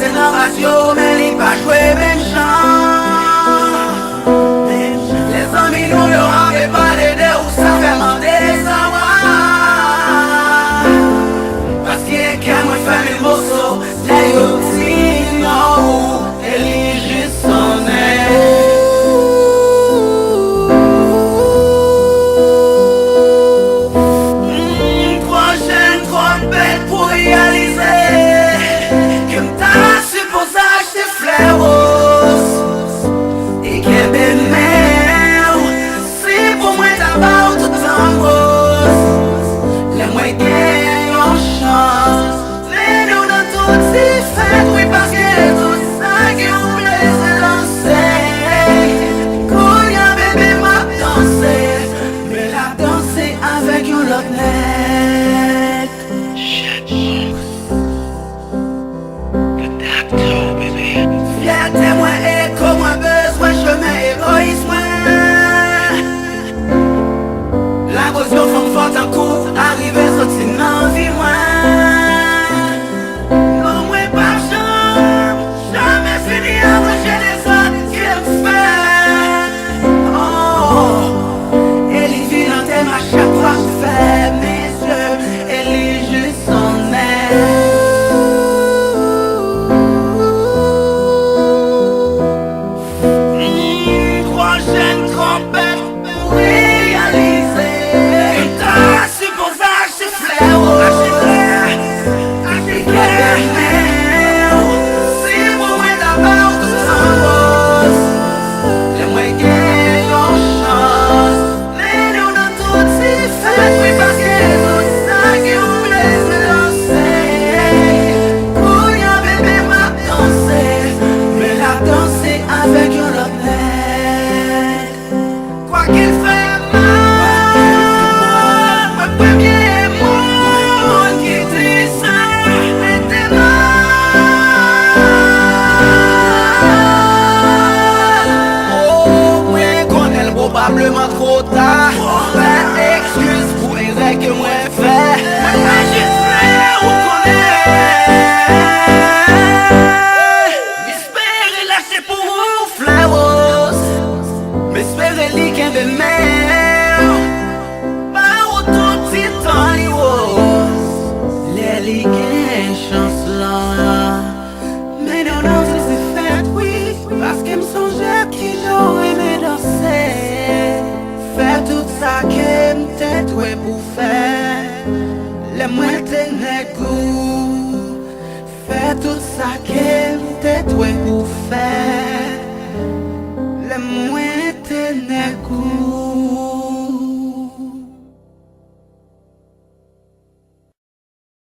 passé dans la radio, mais il pas joué même chant. Les amis nous y avaient parlé de où ça fait demander savoir. Parce qu'il est qu'à moi faire mes morceaux, les petits non, élige son air. Pour réaliser que t'as supposé acheter fleurs et que belle mère, c'est pour moi d'abord tout en rose. Les moins gagnent en chance, mais nous dans tout c'est fait, oui, parce que tout ça qui nous plaît c'est danser. Quand y'a bébé m'a dansé, mais la danser avec une autre nez. Fierté moi écho moi besoin chemin égoïsme. La caution femme forte en coup arrivé sorti dans vie moi. Non moi pas jamais fini à manger les autres qui me fait. Oh, elle est violente à chaque fois que fait mes yeux, elle est juste son air. Probablement trop tard. Fais excuse pour les règles que moi fait. Moi juste où qu'on est. M'espérer lâcher pour vous flowers. M'espérer les qu'un de mer. Par autant de temps les roses. Les ligues chance là. Mais non non c'est fait oui. Parce qu'elle me songeait qui j'aurais aimé danser. Faire tout ça que m'tête ouais pour faire les moins t'es goût. Faire tout ça que m'tête ouais pour faire les moins t'es goût.